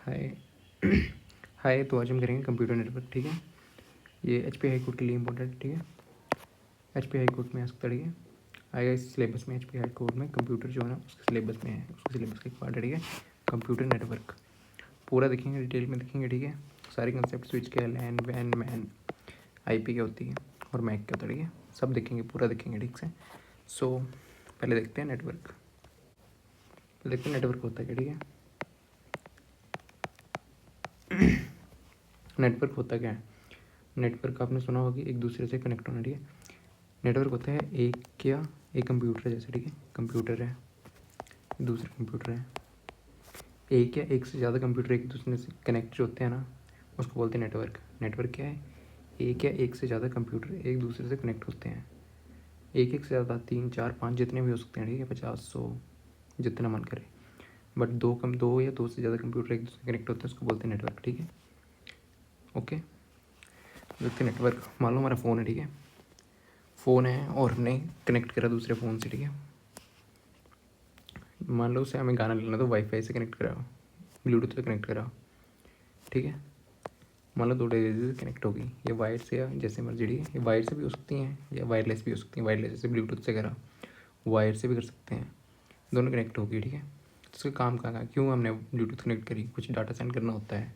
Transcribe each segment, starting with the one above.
हाय। हाय, तो आज हम करेंगे कंप्यूटर नेटवर्क। ठीक है, ये एचपी हाई कोर्ट के लिए इम्पोर्टेंट है। ठीक है, एचपी हाई कोर्ट में आ सकता है। ठीक है, आएगा इस सिलेबस में। एचपी हाई कोर्ट में कंप्यूटर जो है ना उसके सिलेबस में है, उसके सिलेबस का एक पार्ट है। ठीक है, कंप्यूटर नेटवर्क पूरा देखेंगे, डिटेल में देखेंगे। ठीक है, सारे कंसेप्ट स्विच के, लैन वैन मैन आईपी क्या होती है और मैक क्या होता है। ठीक है, सब देखेंगे, पूरा देखेंगे ठीक से। सो पहले देखते हैं नेटवर्क। पहले देखते हैं नेटवर्क होता है क्या। ठीक है, नेटवर्क होता क्या है। नेटवर्क आपने सुना होगा कि एक दूसरे से कनेक्ट होना। ठीक है, नेटवर्क होता है एक कंप्यूटर है जैसे। ठीक है, कंप्यूटर है, दूसरा कंप्यूटर है, एक या एक से ज़्यादा कंप्यूटर एक दूसरे से कनेक्ट जो होते हैं ना उसको बोलते हैं नेटवर्क। नेटवर्क क्या है, एक या एक से ज़्यादा कंप्यूटर एक दूसरे से कनेक्ट होते हैं। एक से ज़्यादा, 3 4 5 जितने भी हो सकते हैं। ठीक है, 50 100 जितना मन करे। बट दो या दो से ज़्यादा कंप्यूटर एक दूसरे से कनेक्ट होते हैं उसको बोलते हैं नेटवर्क। ठीक है, ओके। देखते हैं नेटवर्क। मान लो हमारा फ़ोन है। ठीक है, फ़ोन है और हमने कनेक्ट करा दूसरे फ़ोन से। ठीक है, मान लो उसे हमें गाना लेना तो वाईफाई से कनेक्ट कराओ, ब्लूटूथ से कनेक्ट कराओ। ठीक है, मान लो दो डिवाइस कनेक्ट होगी, ये वायर से या जैसे मर्जी। ठीक है, ये वायर से भी हो सकती हैं या वायरलेस भी हो सकती हैं। वायरलेस जैसे ब्लूटूथ से करा, वायर से भी कर सकते हैं, दोनों कनेक्ट होगी। ठीक है, तो उसका काम कहाँ, क्यों हमने ब्लूटूथ कनेक्ट करी, कुछ डाटा सेंड करना होता है,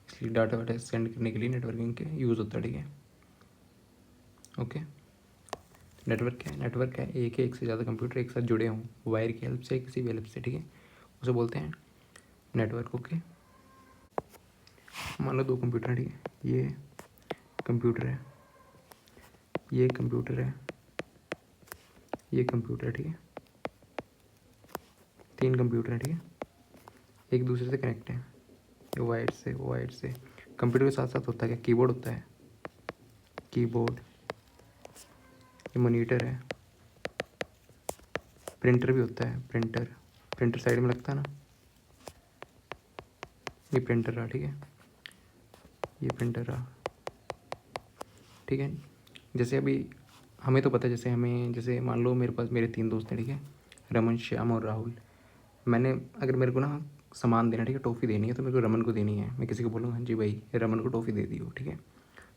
इसलिए डाटा वाटा सेंड करने के लिए नेटवर्किंग के यूज़ होता है। ठीक है, ओके। नेटवर्क क्या है, नेटवर्क है एक से ज़्यादा कंप्यूटर एक साथ जुड़े हों वायर की हेल्प से, किसी भी हेल्प से। ठीक है, उसे बोलते हैं नेटवर्क। ओके, मान लो दो कंप्यूटर है। ठीक है, ये कंप्यूटर है, ये कंप्यूटर है, ये कंप्यूटर है। ठीक है, 3 कंप्यूटर है। ठीक है, एक दूसरे से कनेक्ट है, ये वायर से। कंप्यूटर के साथ साथ होता है क्या, कीबोर्ड होता है, कीबोर्ड, ये मॉनिटर है, प्रिंटर भी होता है, प्रिंटर साइड में लगता है ना, ये प्रिंटर रहा। ठीक है, ये प्रिंटर रहा। ठीक है, जैसे अभी हमें तो पता है, जैसे मान लो मेरे पास मेरे 3 दोस्त हैं। ठीक है, रमन, श्याम और राहुल। मैंने अगर मेरे को ना सामान देना, ठीक है, टॉफ़ी देनी है तो मेरे को रमन को देनी है। मैं किसी को बोलूँगा हाँ जी भाई रमन को टॉफ़ी दे दी हो। ठीक है,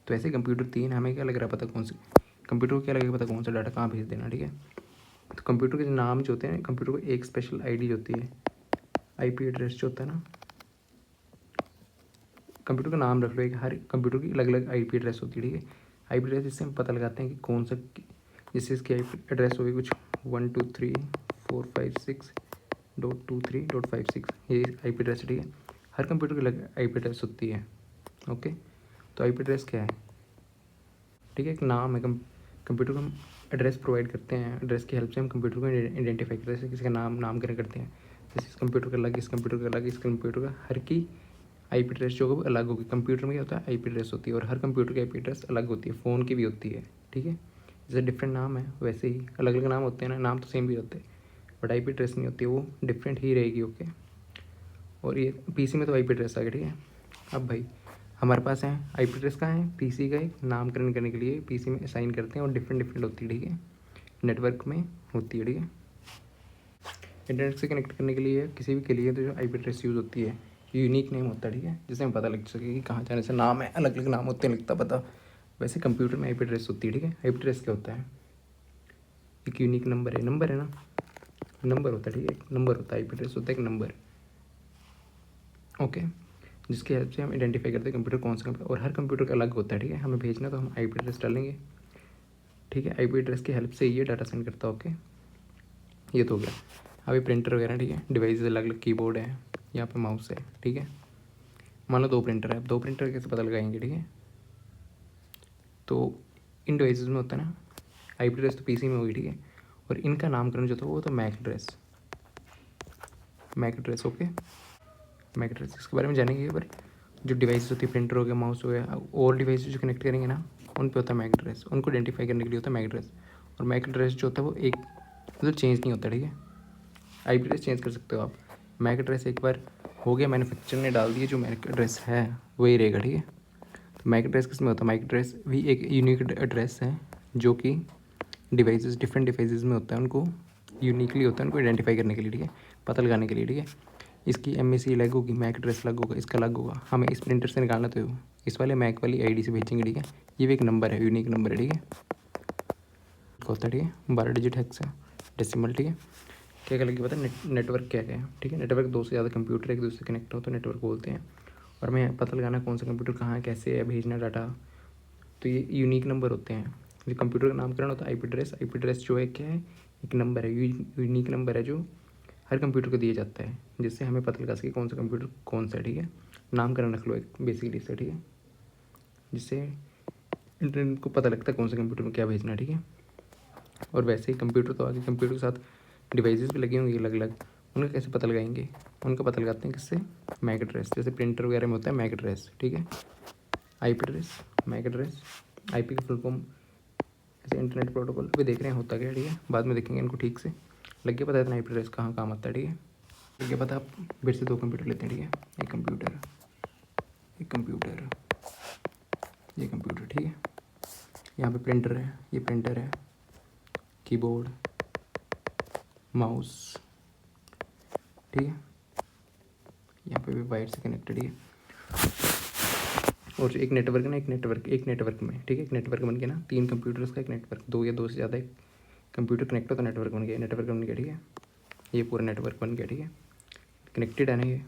तो ऐसे कंप्यूटर 3, हमें क्या लग रहा है पता कौन से कंप्यूटर को क्या लगेगा पता कौन सा डाटा कहाँ भेज देना। ठीक है, तो कंप्यूटर के जो नाम जो होते हैं, कंप्यूटर को एक स्पेशल आईडी जो होती है, आईपी एड्रेस जो होता है ना, कंप्यूटर का नाम रख लो, एक हर कंप्यूटर की अलग अलग आईपी एड्रेस होती है। ठीक है, आईपी एड्रेस इससे हम पता लगाते हैं कि कौन सा, जैसे इसकी आईपी एड्रेस होगी कुछ 123.456.23.56, ये आईपी एड्रेस। ठीक है, हर कंप्यूटर की अलग आईपी एड्रेस होती है। ओके, तो आईपी एड्रेस क्या है, ठीक है, एक नाम है। कंप्यूटर को हम एड्रेस प्रोवाइड करते हैं, एड्रेस की हेल्प से हम कंप्यूटर को आइडेंटिफाई करते हैं। जैसे किसी का नामकरण करते हैं, जैसे इस कंप्यूटर का अलग, इस कंप्यूटर का अलग, इस कंप्यूटर का, हर की आईपी एड्रेस जो होगा अलग होगी। कंप्यूटर में क्या होता है, आईपी एड्रेस होती है और हर कंप्यूटर की आईपी एड्रेस अलग होती है, फ़ोन की भी होती है। ठीक है, जैसे डिफरेंट नाम है वैसे ही अलग अलग नाम होते हैं ना, नाम तो सेम भी होते हैं बट आईपी एड्रेस नहीं होती है, वो डिफरेंट ही रहेगी। ओके, और ये पीसी में तो आईपी एड्रेस आ गया। ठीक है, अब भाई हमारे पास है आईपी एड्रेस का है, पीसी का एक नामकरण करने के लिए पीसी में असाइन करते हैं और डिफरेंट डिफरेंट होती है। ठीक है, नेटवर्क में होती है। ठीक है, इंटरनेट से कनेक्ट करने के लिए किसी भी के लिए तो जो आईपी एड्रेस यूज़ होती है, यूनिक नेम होता है। ठीक है, जिससे हमें पता लग सके कि कहाँ जाने से नाम है, अलग अलग नाम होते हैं, लिखता पता। वैसे कंप्यूटर में आईपी एड्रेस होती है। ठीक है, आईपी एड्रेस क्या होता है, एक यूनिक नंबर है ना, नंबर होता है। ठीक है, एक नंबर होता है, आईपी एड्रेस होता है एक नंबर। ओके, जिसकी हेल्प से हम आइडेंटिफाई करते हैं कंप्यूटर कौन सा कंप्यूटर, और हर कंप्यूटर का अलग होता है। ठीक है, हमें भेजना तो हम आईपी एड्रेस डालेंगे। ठीक है, आईपी एड्रेस की हेल्प से ये डाटा सेंड करता है। ओके, ये तो हो गया। अभी प्रिंटर वगैरह, ठीक है, डिवाइस अलग अलग, कीबोर्ड है, यहाँ पे माउस है। ठीक है, मान लो 2 प्रिंटर है, अब 2 प्रिंटर कैसे पता लगाएंगे। ठीक है, तो इन डिवाइसेस में होता है ना आईपी एड्रेस, तो पीसी में होगी। ठीक है, और इनका नामकरण जो था वो तो MAC address. Okay, MAC address इसके बारे में जानेंगे। पर जो डिवाइस होती है, प्रिंटर हो गया, माउस हो गया, और डिवाइस जो कनेक्ट करेंगे ना उन पे होता है मैक एड्रेस, उनको आइडेंटिफाई करने के लिए होता है मैक एड्रेस। और मैक एड्रेस जो होता है वो एक मतलब चेंज नहीं होता। ठीक है, आईपी एड्रेस चेंज कर सकते हो आप, मैक एड्रेस एक बार हो गया, मैन्युफैक्चर ने डाल दिया, जो मैक एड्रेस है वही रहेगा। ठीक है, तो मैक एड्रेस किस में होता है, मैक एड्रेस भी एक यूनिक एड्रेस है जो कि डिफरेंट डिवाइसेस में होता है, उनको यूनिकली होता है, उनको आइडेंटिफाई करने के लिए। ठीक है, पता लगाने के लिए। ठीक है, इसकी MAC अलग होगी, मैक एड्रेस अलग होगा, इसका अलग होगा। हमें इस प्रिंटर से निकालना तो इस वाले मैक वाली आईडी से भेजेंगे, ठीक है। ये भी एक नंबर है, यूनिक नंबर है, ठीक है, होता है, ठीक है, 12 डिजिट हेक्स है डेसिमल, ठीक है। क्या क्या लगे पता है, नेटवर्क क्या क्या है, ठीक है। नेटवर्क दो से ज़्यादा कंप्यूटर एक दूसरे से कनेक्ट हो तो नेटवर्क बोलते हैं। और मैं पता लगाना कौन सा कंप्यूटर कहाँ है, कैसे है, भेजना डाटा, तो ये यूनिक नंबर होते हैं। जो कंप्यूटर का नामकरण होता है IP एड्रेस जो है क्या है, एक नंबर है, यूनिक नंबर है जो हर कंप्यूटर को दिया जाता है, जिससे हमें पता लगा सके कौन सा कंप्यूटर कौन सा है, ठीक है। नामकरण रख लो एक बेसिकली इससे, ठीक है, जिससे इंटरनेट को पता लगता है कौन से कंप्यूटर में क्या भेजना है, ठीक है। और वैसे ही कंप्यूटर तो आगे कंप्यूटर के साथ डिवाइसेस भी लगे होंगे अलग अलग, उनका कैसे पता लगाएंगे, उनका पता लगाते हैं किससे, मैक एड्रेस। जैसे प्रिंटर वगैरह में होता है मैक एड्रेस, ठीक है, IP address, MAC address. IP का फुल फॉर्म जैसे इंटरनेट प्रोटोकॉल पे देख रहे हैं होता क्या, ठीक है, बाद में देखेंगे इनको ठीक से। लग गया पता है इतना IP एड्रेस कहाँ काम आता है, ठीक है। लग गया पता, आप फिर से 2 कंप्यूटर लेते हैं, ठीक है, एक कंप्यूटर, एक कंप्यूटर, ये कंप्यूटर, ठीक है। यहाँ पे प्रिंटर है, ये प्रिंटर है, कीबोर्ड, माउस, ठीक है, यहाँ पे भी वायर से कनेक्टेड है। और जो एक नेटवर्क है ना, एक नेटवर्क में, ठीक है, एक नेटवर्क बन गया ना, 3 कंप्यूटर्स का एक नेटवर्क, 2 या 2 से ज़्यादा एक कंप्यूटर कनेक्ट हो तो नेटवर्क बन गया, नेटवर्क बन गया, ठीक है। ये पूरा नेटवर्क बन गया, ठीक है, कनेक्टेड है ना ये।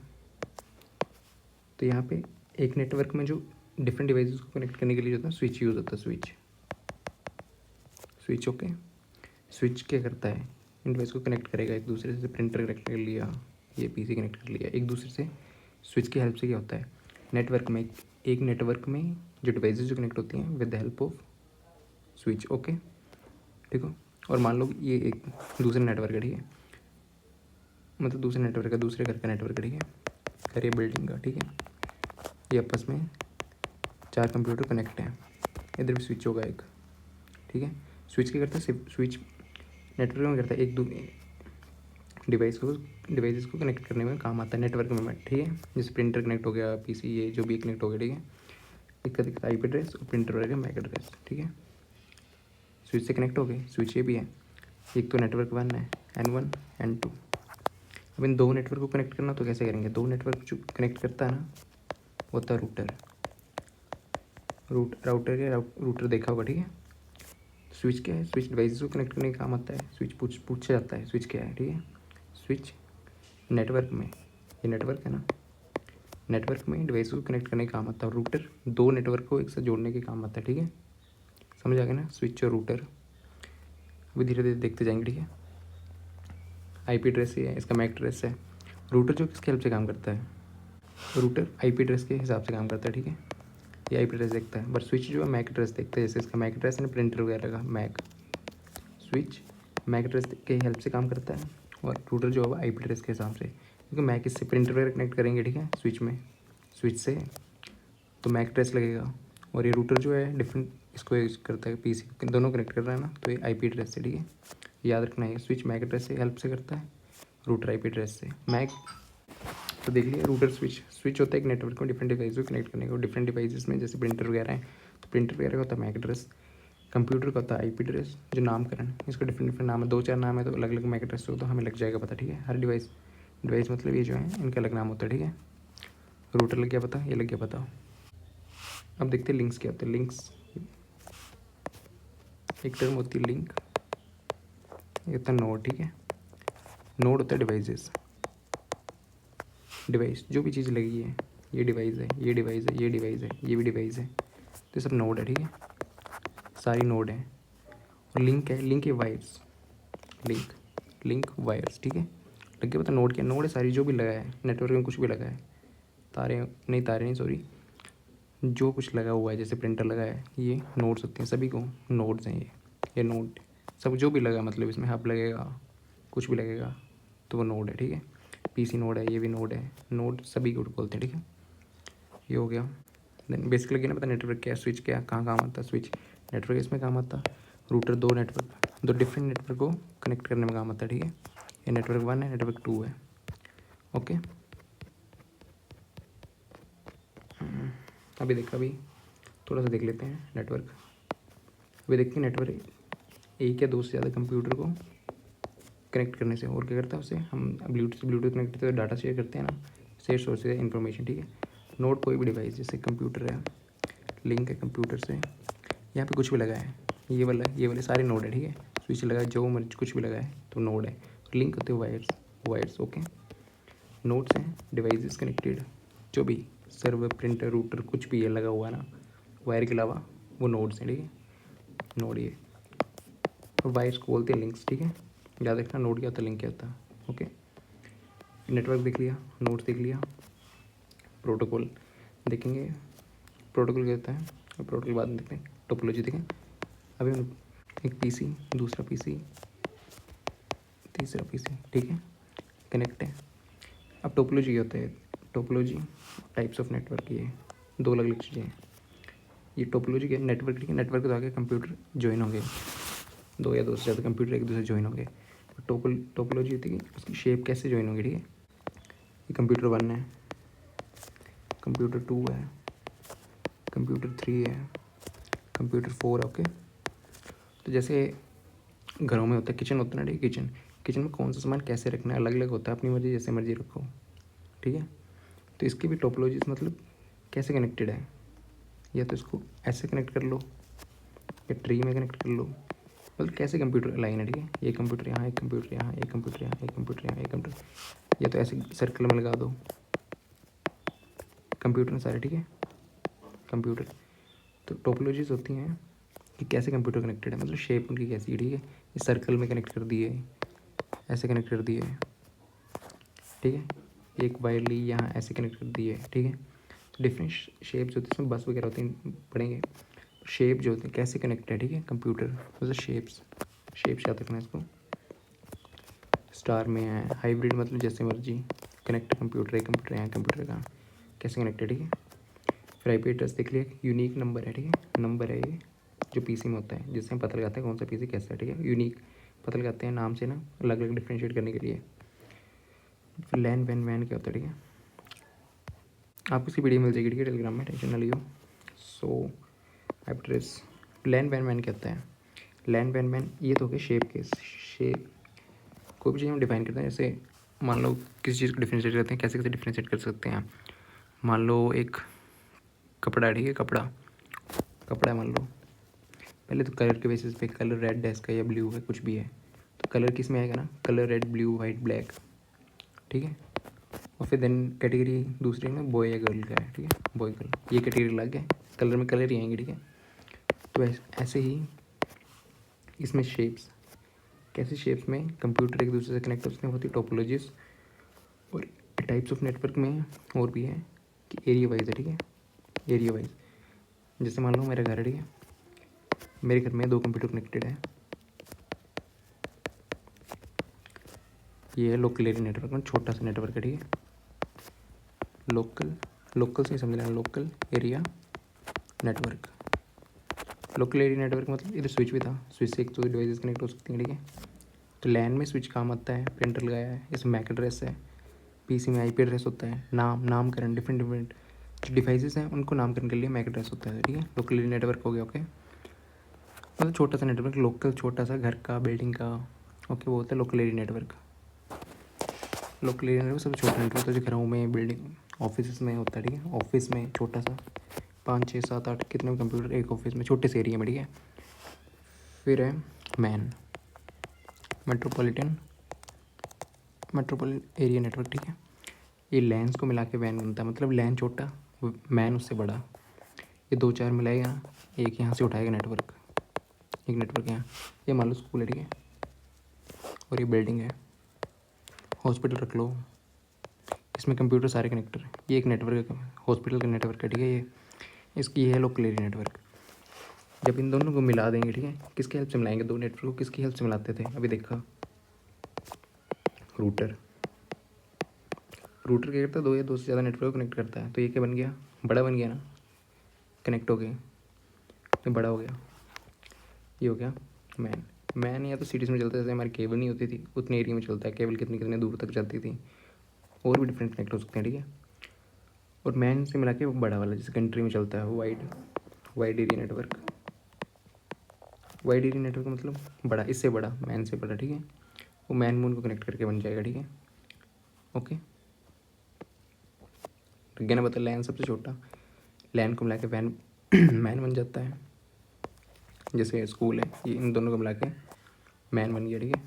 तो यहाँ पे एक नेटवर्क में जो डिफरेंट डिवाइसेस को कनेक्ट करने के लिए जो होता है स्विच यूज़ होता है, स्विच, ओके। स्विच क्या करता है, इन डिवाइस को कनेक्ट करेगा एक दूसरे से, प्रिंटर कनेक्ट कर लिया, ये PC कनेक्ट कर लिया एक दूसरे से। स्विच की हेल्प से क्या होता है, नेटवर्क में एक नेटवर्क में जो डिवाइसेस जो कनेक्ट होती हैं with the help off switch, okay, ठीक हो। और मान लो ये एक दूसरा नेटवर्क है, ठीक है, मतलब दूसरे नेटवर्क का, दूसरे घर का नेटवर्क है, ठीक है, घर या बिल्डिंग का, ठीक है। ये आपस में 4 कंप्यूटर कनेक्ट हैं, इधर भी स्विच होगा एक, ठीक है। स्विच क्या करता है, स्विच नेटवर्क में करता है एक दो डिवाइसेस को कनेक्ट करने में काम आता है नेटवर्क में, ठीक है। जैसे प्रिंटर कनेक्ट हो गया, PC ये जो भी कनेक्ट हो गया, ठीक है। दिक्कत IP एड्रेस और प्रिंटर वगैरह मैक एड्रेस, ठीक है। स्विच से कनेक्ट हो गए, स्विच ये भी है, एक तो नेटवर्क 1 है, N1 N2। अब इन 2 नेटवर्क को कनेक्ट करना तो कैसे करेंगे, 2 नेटवर्क जो कनेक्ट करता है ना वो होता है राउटर देखा होगा, ठीक है। स्विच क्या है, स्विच डिवाइसेस को कनेक्ट करने का काम आता है, स्विच पूछा जाता है स्विच क्या है, ठीक है। स्विच नेटवर्क में, ये नेटवर्क है ना, नेटवर्क में डिवाइस को कनेक्ट करने का काम आता है। रूटर 2 नेटवर्क को एक साथ जोड़ने के काम आता है, ठीक है, समझ आ गया ना, स्विच और रूटर। अभी धीरे धीरे देखते जाएंगे, ठीक है। IP एड्रेस ये है, इसका मैक एड्रेस है। रूटर जो किसके हेल्प से काम करता है, रूटर IP एड्रेस के हिसाब से काम करता है, ठीक है, ये IP एड्रेस देखता है। बट स्विच जो है मैक एड्रेस देखता है, जैसे इसका मैक एड्रेस है ना प्रिंटर वगैरह का, मैक स्विच मैक एड्रेस के हेल्प से काम करता है, और रूटर जो होगा IP एड्रेस के हिसाब से, क्योंकि मैक इससे प्रिंटर वगैरह कनेक्ट करेंगे, ठीक है, स्विच से तो मैक एड्रेस लगेगा। और ये रूटर जो है डिफरेंट इसको यूज करता है, PC दोनों कनेक्ट कर रहा है ना, तो ये IP एड्रेस से, ठीक है, याद रखना है। स्विच मैक एड्रेस से हेल्प से करता है, रूटर IP एड्रेस से। मैक तो देख लिया, रूटर स्विच होता है एक नेटवर्क में डिफरेंट डिवाइस को कनेक्ट करने को, डिफरेंट डिवाइसेस में जैसे प्रिंटर वगैरह हैं, तो प्रिंटर वगैरह का होता है मैक एड्रेस, कंप्यूटर का होता है IP एड्रेस। जो नामकरण, इसका डिफरेंट नाम है, 2-4 नाम है, तो अलग अलग मैक एड्रेस हो तो हमें लग जाएगा पता, ठीक है। हर डिवाइस मतलब ये जो है इनका अलग नाम होता है, ठीक है। रूटर लग गया पता, ये लग गया पता। अब देखते हैं लिंक्स क्या होते हैं। लिंक्स एक टर्म होती है लिंक, ये होता है नोड, ठीक है। नोड होता है डिवाइस जो भी चीज़ लगी है, ये डिवाइस है, ये डिवाइस है, ये डिवाइस है, ये भी डिवाइस है, तो ये सब नोड है, ठीक है, सारी नोड है। और लिंक है वायर्स, लिंक वायर्स, ठीक है। लग गया पता, नोड क्या, नोड है सारी जो भी लगा है नेटवर्क में, कुछ भी लगा है, तारे नहीं सॉरी, जो कुछ लगा हुआ है, जैसे प्रिंटर लगा है, ये नोड्स होते हैं, सभी को नोड्स हैं ये नोड सब जो भी लगा, मतलब इसमें हब लगेगा, कुछ भी लगेगा तो वो नोड है, ठीक है। PC नोड है, ये भी नोड है, नोड सभी को बोलते हैं, ठीक है। ये हो गया। देन बेसिकली क्या ना पता, नेटवर्क क्या है, स्विच क्या, कहाँ काम आता है स्विच, नेटवर्क इसमें काम आता है। रूटर 2 डिफरेंट नेटवर्क को कनेक्ट करने में काम आता है, ठीक है। ये नेटवर्क 1 है, नेटवर्क 2 है, ओके। अभी थोड़ा सा देख लेते हैं नेटवर्क। अभी देखते हैं नेटवर्क एक या 2 से ज़्यादा कंप्यूटर को कनेक्ट करने से। और क्या करता है उससे, हम ब्लूटूथ से ब्लूटूथ कनेक्ट करते हैं, डाटा शेयर करते हैं ना, शेयर सोर्स है इन्फॉर्मेशन, ठीक है। नोड कोई भी डिवाइस, जैसे कंप्यूटर है, लिंक है कंप्यूटर से, यहाँ पे कुछ भी लगा है, ये वाले सारे नोड है, ठीक है। स्विच लगा है, जो मर्जी कुछ भी लगा है तो नोड है। लिंक होते हैं वायर्स, ओके। नोड्स हैं, डिवाइसेस कनेक्टेड, जो भी सर्वर, प्रिंटर, रूटर कुछ भी है लगा हुआ है ना वायर के अलावा, वो नोड्स हैं, ठीक है। नोड ये, और वायर्स को बोलते हैं लिंक्स, ठीक है। याद रखना नोड क्या होता है, लिंक क्या होता है, ओके। नेटवर्क देख लिया, नोड्स देख लिया, प्रोटोकॉल देखेंगे, प्रोटोकॉल क्या होता है, और प्रोटोकॉल बाद में देखते हैं। टोपोलॉजी देखें अभी हम, एक पीसी, दूसरा पीसी, तीसरा पीसी, ठीक है, कनेक्ट है। अब टोपोलॉजी क्या होता है, टोपोलॉजी टाइप्स ऑफ नेटवर्क, ये दो अलग अलग चीज़ें हैं। ये टोपोलॉजी के नेटवर्क, ठीक है, नेटवर्क तो आगे कंप्यूटर ज्वाइन होंगे, दो या दो से ज़्यादा कंप्यूटर एक दूसरे ज्वाइन होंगे। टोपोलॉजी होती है कि उसकी शेप कैसे ज्वाइन होगी, ठीक है। ये कंप्यूटर 1 है, कंप्यूटर 2 है, कंप्यूटर 3 है, कंप्यूटर 4 है, ओके। तो जैसे घरों में होता है, किचन होता है ना, ठीक है, किचन में कौन सा सामान कैसे रखना है अलग अलग होता है, अपनी मर्जी जैसे मर्जी रखो, ठीक है। तो इसकी भी टोपोलॉजीज मतलब कैसे कनेक्टेड है, या तो इसको ऐसे कनेक्ट कर लो या ट्री में कनेक्ट कर लो, मतलब कैसे कंप्यूटर लाइन है, ठीक है। ये कंप्यूटर यहाँ, एक कंप्यूटर यहाँ, एक कंप्यूटर यहाँ, एक कंप्यूटर यहाँ, एक कंप्यूटर, या तो ऐसे सर्कल में लगा दो, कंप्यूटर सारे, ठीक है, कंप्यूटर। तो टोपोलॉजीज होती हैं कि कैसे कंप्यूटर कनेक्टेड है, मतलब शेप उनकी कैसी है, ठीक है। ये सर्कल में कनेक्ट कर दिए, ऐसे कनेक्ट कर दिए, ठीक है, एक वायर ली यहाँ ऐसे कनेक्ट कर दिए, ठीक है। तो डिफरेंट शेप्स होती हैं, इसमें बस वगैरह होती हैं, पढ़ेंगे। शेप जो होते हैं कैसे कनेक्ट है, ठीक है, कंप्यूटर मतलब शेप्स याद रखना है इसको। स्टार में है, हाइब्रिड मतलब जैसे मर्जी कनेक्ट, कंप्यूटर है, कंप्यूटर यहाँ, कंप्यूटर कहाँ, कैसे कनेक्ट है, ठीक है। फिर आईपी एड्रेस देख लिया, यूनिक नंबर है, ठीक है, नंबर है ये जो पीसी में होता है, जिससे हम पता लगाते हैं कौन सा पीसी कैसा है, ठीक है। यूनिक पता लगाते हैं नाम से ना, अलग अलग डिफ्रेंशिएट करने के लिए। फिर लैन वैन क्या होता है, ठीक है, आपको इसकी वीडियो मिल जाएगी, ठीक है, टेलीग्राम में, टेंशन ना लियो। सो एड्रेस, लैन वैन क्या होता है, लैन वैन ये तो हो गया शेप के, शेप कोई भी चीज़ हम डिफाइन करते हैं, जैसे मान लो किसी चीज़ को डिफ्रेंशिएट करते हैं, कैसे कैसे डिफ्रेंशिएट कर सकते हैं। मान लो एक कपड़ा है, ठीक है, कपड़ा है मान लो, पहले तो कलर के बेसिस पे, कलर रेड है इसका या ब्लू है, कुछ भी है, तो कलर किस में आएगा ना, colour red, blue, white, black, ठीक है। और फिर देन कैटेगरी दूसरे में बॉय या गर्ल का है, ठीक है, बॉय गर्ल, ये कैटेगरी लग गया, कलर में कलर ही आएंगे, ठीक है। तो ऐसे ही इसमें शेप्स, कैसे शेप्स में कंप्यूटर एक दूसरे से कनेक्ट उसमें होती है टोपोलॉजीज। और टाइप्स ऑफ नेटवर्क में और भी है कि एरिया वाइज है, ठीक है, एरिया वाइज। जैसे मान लो मेरा घर है, ठीक है, मेरे घर में 2 कंप्यूटर कनेक्टेड है, ये है लोकल एरिया नेटवर्क में, छोटा सा नेटवर्क है, ठीक है। लोकल से समझ लेना, local area network. Local area network मतलब इधर स्विच भी था, स्विच से एक तो डिवाइसेस कनेक्ट हो सकती हैं, ठीक है। तो लैन में स्विच काम आता है, प्रिंटर लगाया है, इसमें मैक एड्रेस है, पीसी में आईपी एड्रेस होता है, नामकरण, डिफरेंट जो डिवाइसेस हैं उनको नामकरण के लिए मैक एड्रेस होता है, ठीक है। लोकल एरिया नेटवर्क हो गया, ओके, मतलब छोटा सा नेटवर्क, लोकल छोटा सा घर का, बिल्डिंग का, ओके, वो होता है local area network. Local area network सबसे छोटा नेटवर्क होता है जो घरों में, बिल्डिंग, ऑफिस में होता है, ठीक है। ऑफिस में छोटा सा 5 6 7 8 कितने भी कंप्यूटर एक ऑफिस में, छोटे से एरिया में, ठीक है। फिर है मैन, मेट्रोपॉलिटन एरिया नेटवर्क, ठीक है। ये लैंस को मिला के वैन बनता है, मतलब लैन छोटा, मैन उससे बड़ा, ये 2 4 मिलाएगा ना, एक यहाँ से उठाएगा नेटवर्क, एक नेटवर्क यहाँ, ये मान लो स्कूल है, ठीक है, और ये बिल्डिंग है, हॉस्पिटल रख लो, इसमें कंप्यूटर सारे कनेक्टर, ये एक नेटवर्क है, हॉस्पिटल का नेटवर्क है, ठीक है। ये इसकी है लोकल एरिया नेटवर्क। जब इन दोनों को मिला देंगे, ठीक है, किसकी हेल्प से मिलाएंगे, 2 नेटवर्क को किसकी हेल्प से मिलाते थे, अभी देखा, रूटर क्या करता है, 2 या 2 से ज़्यादा नेटवर्क को कनेक्ट करता है। तो ये क्या बन गया, बड़ा बन गया ना, कनेक्ट हो गए, ये बड़ा हो गया, ये हो गया मैन या तो सिटीज़ में चलता है, जैसे हमारी केबल नहीं होती थी उतने एरिया में चलता है, केबल कितने कितने दूर तक चलती थी, और भी डिफरेंट कनेक्ट हो सकते हैं, ठीक है। और मैन से मिला के वो बड़ा वाला जैसे कंट्री में चलता है, wide area network, wide area network मतलब बड़ा, इससे बड़ा, मैन से बड़ा, ठीक है। वो मैन मून को कनेक्ट करके बन जाएगा, ठीक है। ओके, गया ना, बता लैन सबसे छोटा, लैन को मिला के वैन मैन बन जाता है। जैसे स्कूल है, ये इन दोनों को मिला के मैन बन गया, ठीक है।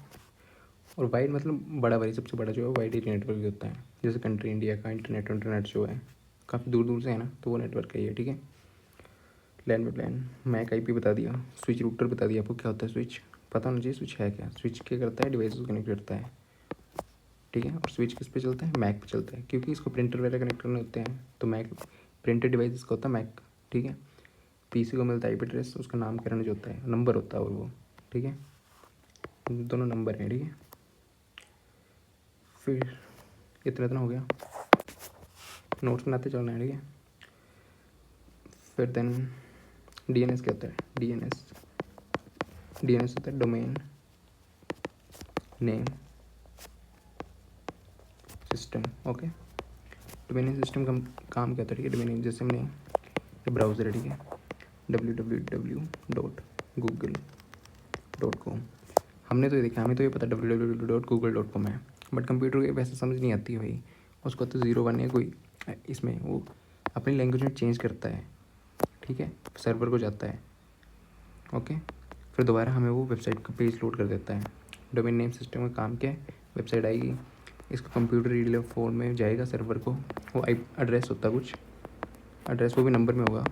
और वाइड मतलब बड़ा वाली, सबसे बड़ा जो है वाइड एरिया नेटवर्क भी होता है। जैसे कंट्री इंडिया का इंटरनेट जो है काफ़ी दूर दूर से है ना, तो वो नेटवर्क का ही है, ठीक है। लैन बाई प्लान, मैक आईपी बता दिया, स्विच रूटर बता दिया आपको क्या होता है स्विच, पता होना चाहिए स्विच है क्या। स्विच क्या करता है, डिवाइस को कनेक्ट करता है, ठीक है। और स्विच किस पे चलता है, मैक पे चलता है, क्योंकि इसको प्रिंटर वगैरह कनेक्ट करने होते हैं, तो मैक प्रिंटर डिवाइस इसका होता है मैक, ठीक है। पीसी को मिलता है आईपी एड्रेस, उसका नामकरण जो होता है नंबर होता है, और वो, ठीक है, दोनों नंबर हैं, ठीक है। फिर इतना इतना हो गया, नोट्स बनाते चलना है, ठीक है। फिर देन डीएनएस क्या होता है, डीएनएस होता है domain name system, okay. Domain name system का काम क्या होता है, ठीक है। डोमेन नेम जैसे हमने ब्राउज़र है, ठीक है, www.google.com, हमने तो ये देखा, हमें तो ये पता www.google.com है, बट कंप्यूटर को वैसे समझ नहीं आती है भाई, उसको तो 0 1 है कोई, इसमें वो अपनी लैंग्वेज में चेंज करता है, ठीक है, सर्वर को जाता है, ओके। फिर दोबारा हमें वो वेबसाइट का पेज लोड कर देता है। डोमेन नेम सिस्टम का काम क्या है, वेबसाइट आएगी, इसको कंप्यूटर रीडेबल फॉर्म में जाएगा सर्वर को, वो एड्रेस होता है कुछ, एड्रेस वो भी नंबर में होगा,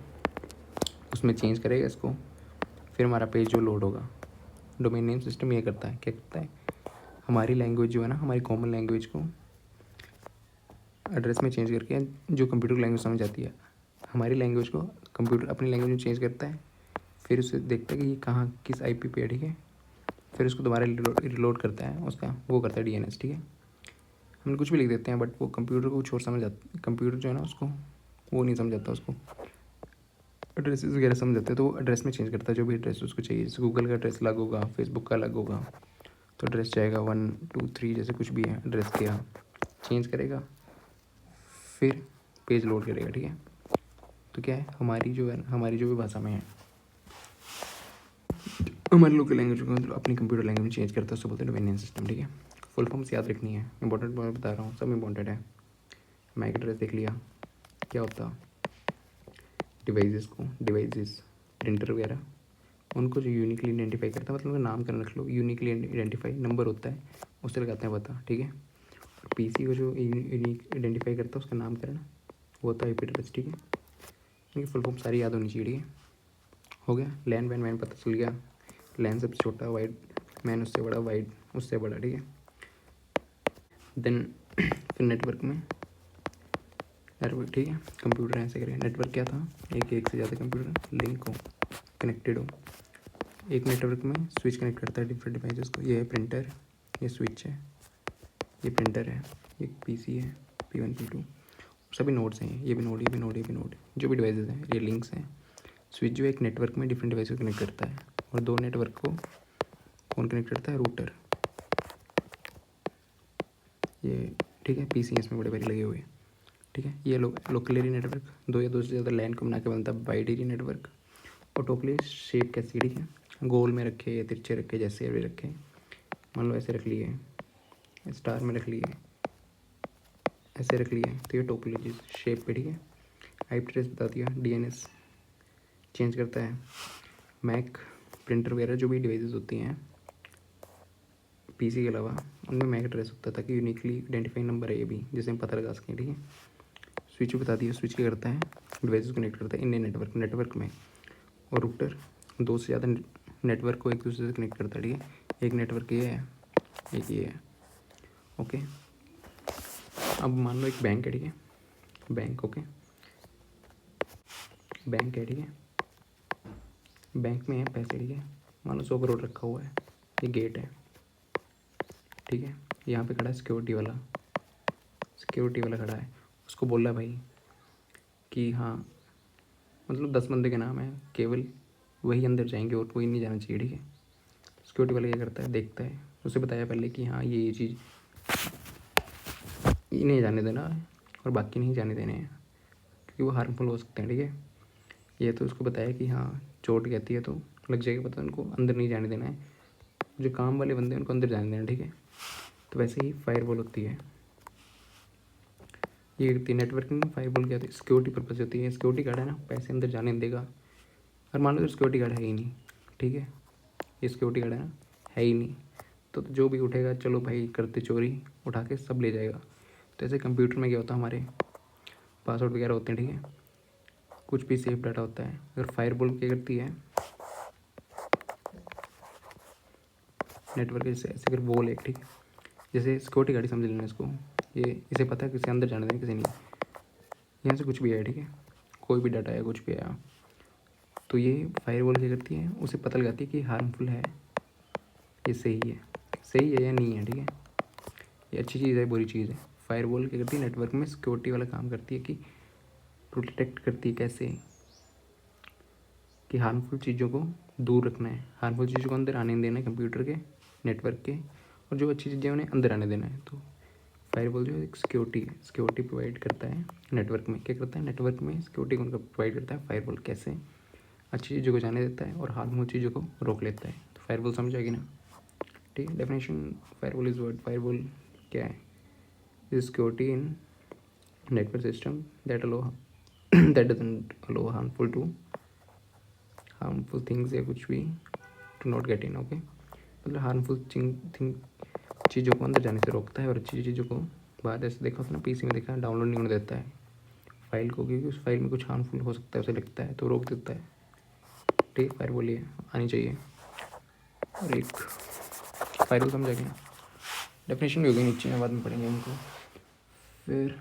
उसमें चेंज करेगा इसको, फिर हमारा पेज जो लोड होगा। डोमेन नेम सिस्टम ये करता है, क्या करता है, हमारी लैंग्वेज जो है ना, हमारी कॉमन लैंग्वेज को एड्रेस में चेंज करके, जो कंप्यूटर लैंग्वेज समझ आती है, हमारी लैंग्वेज को कंप्यूटर अपनी लैंग्वेज में चेंज करता है, फिर उसे देखता है कि ये कहाँ किस आईपी पे है, ठीक है। फिर उसको दोबारा रिलोड करता है, उसका वो करता है डीएनएस, ठीक है। हम कुछ भी लिख देते हैं, बट वो कंप्यूटर को कुछ और समझ आता, कंप्यूटर जो है ना उसको वो नहीं समझ आता, उसको एड्रेसेस वगैरह समझ आते हैं, तो वो एड्रेस में चेंज करता है जो भी एड्रेस उसको चाहिए। जैसे गूगल का एड्रेस अलग होगा, फेसबुक का अलग होगा, तो एड्रेस जाएगा 1 2 3 जैसे कुछ भी है, एड्रेस किया, चेंज करेगा, फिर पेज लोड करेगा, ठीक है। तो क्या है, हमारी जो है, हमारी जो भी भाषा में है, हमारे लोकल लैंग्वेज को मतलब अपनी कंप्यूटर लैंग्वेज में चेंज करता है, उसको बोलते हैं डोमेन नेम सिस्टम, ठीक है। फुल फॉर्म्स याद रखनी है, इंपॉर्टेंट मैं बता रहा हूँ, सब इंपॉर्टेंट है। मैक एड्रेस देख लिया, क्या होता, डिवाइसेस प्रिंटर वगैरह, उनको जो यूनिकली आइडेंटिफाई करता है, मतलब उनका नामकरण रख लो, यूनिकली आइडेंटिफाई नंबर होता है, उससे लगाते हैं पता, ठीक है। और पीसी को जो यूनिक आइडेंटिफाई करता है, उसका नामकरण वो होता है आईपी एड्रेस, ठीक है। इनकी फुल फॉर्म सारी याद होनी चाहिए, ठीक है। हो गया, लैन वैन मैन पता चल गया, लैन सबसे छोटा, वाइड मैन उससे बड़ा, वाइड उससे बड़ा, ठीक है। देन फिर नेटवर्क में, नेटवर्क, ठीक है, कंप्यूटर ऐसे करें, नेटवर्क क्या था, एक से ज़्यादा कंप्यूटर लिंक हो, कनेक्टेड हो। एक नेटवर्क में स्विच कनेक्ट करता है डिफरेंट डिवाइसेस को, ये है प्रिंटर, ये स्विच है, ये प्रिंटर है, ये पीसी है, P1 P2 सभी नोड्स हैं, ये भी नोड, ये भी नोड, ये भी नोड, जो भी डिवाइसेस हैं ये लिंक्स हैं। स्विच जो एक नेटवर्क में डिफरेंट डिवाइस को कनेक्ट करता है, और दो नेटवर्क को कौन कनेक्ट करता है, रूटर, ये, ठीक है। पीसी इसमें बड़े बड़े लगे हुए हैं, ठीक है। ये लोकल एरिया नेटवर्क, दो या दो से ज़्यादा लैन को बना के बनता है वाइड एरिया नेटवर्क। और टोटली शेप कैसी, ठीक है, गोल में रखे या तिरछे रखे, जैसे भी रखे, मान लो ऐसे रख लिए, स्टार में रख लिए, ऐसे रख लिए, तो ये टोपोलॉजी शेप पे, ठीक है। आईपी एड्रेस बता दिया, डीएनएस चेंज करता है, मैक प्रिंटर वगैरह जो भी डिवाइसेस होती हैं पीसी के अलावा, उनमें मैक एड्रेस होता है, ताकि यूनिकली आइडेंटिफाइंग नंबर है ये भी, जैसे हम पता लगा सकें, ठीक है। स्विच बता दिया, स्विच क्या करता है, डिवाइसेस कनेक्ट करता है इंडियन नेटवर्क में। और रूटर दो से ज़्यादा नेटवर्क को एक दूसरे से कनेक्ट करता है, ठीक है। एक नेटवर्क ये है, एक ये है, ओके। अब मान लो एक बैंक है, ठीक है, बैंक, ओके, बैंक है, ठीक है, बैंक में है पैसे, ठीक है, मान लो 100 करोड़ रखा हुआ है, ये गेट है, ठीक है। यहाँ पे खड़ा है सिक्योरिटी वाला खड़ा है, उसको बोल रहा है भाई कि हाँ, मतलब 10 बंदे के नाम है, केवल वही अंदर जाएंगे और कोई नहीं जाना चाहिए, ठीक है। सिक्योरिटी वाला क्या करता है, देखता है, उसे बताया पहले कि हाँ ये चीज़ इन्हें जाने देना है और बाकी नहीं जाने देने हैं, क्योंकि वो हार्मफुल हो सकते हैं, ठीक है। ये तो उसको बताया कि हाँ चोट कहती है तो लग जाएगा पता, उनको अंदर नहीं जाने देना है, जो काम वाले बंदे हैं उनको अंदर जाने देना, ठीक है। तो वैसे ही फायरवॉल होती है। ये होती है नेटवर्किंग में। फायरवॉल क्या होती है? सिक्योरिटी पर्पज होती है। सिक्योरिटी गार्ड है ना, पैसे अंदर जाने नहीं देगा। और मान लो सिक्योरिटी गार्ड है ही नहीं, ठीक है, ये सिक्योरिटी गार्ड है ना, है ही नहीं, तो जो भी उठेगा चलो भाई करते चोरी, उठा के सब ले जाएगा। तो ऐसे कंप्यूटर में क्या होता है, हमारे पासवर्ड वगैरह होते हैं, ठीक है, कुछ भी सेफ डाटा होता है। अगर फायरवॉल क्या करती है, नेटवर्क जैसे ऐसे अगर वॉल है, ठीक है, जैसे सिक्योरिटी गार्ड समझ लेना इसको, ये इसे पता है किसी अंदर जाने देना, किसी नहीं, यहाँ से कुछ भी आया, ठीक है, कोई भी डाटा आया, कुछ भी आया, तो ये फायरवॉल क्या करती है, उसे पता लगाती है कि हार्मफुल है, ये सही है या नहीं है, ठीक है, ये अच्छी चीज़ है, बुरी चीज़ है। फायरवॉल क्या करती है, नेटवर्क में सिक्योरिटी वाला काम करती है कि प्रोटेक्ट करती है, कैसे कि हार्मफुल चीज़ों को दूर रखना है, हार्मफुल चीज़ों को अंदर आने नहीं देना है कंप्यूटर के, नेटवर्क के, और जो अच्छी चीज़ें उन्हें अंदर आने देना है। तो फायरवॉल जो एक सिक्योरिटी है, सिक्योरिटी प्रोवाइड करता है नेटवर्क में। क्या करता है, नेटवर्क में सिक्योरिटी को प्रोवाइड करता है फायरवॉल, कैसे अच्छी चीज़ों को जाने देता है और हार्मफुल चीज़ों को रोक लेता है। तो फायरवॉल समझ आएगी ना, ठीक है। Definition firewall is word, firewall क्या है, is security in network system that allow that doesn't allow harmful things या कुछ भी to not get in, okay, मतलब हार्मफुल थिंग चीज़ों को अंदर जाने से रोकता है और अच्छी चीज़ों को बाहर, जैसे देखा अपना पीसी में देखा, डाउनलोड नहीं होने देता है फाइल को, क्योंकि उस फाइल में कुछ हार्मफुल हो सकता है उसे लगता है, तो रोक देता है, ठीक है। फायरवॉल ये आनी चाहिए। और एक फायरवॉल समझा गया, डेफिनेशन भी हो गई नीचे में, बाद में पढ़ेंगे इनको। फिर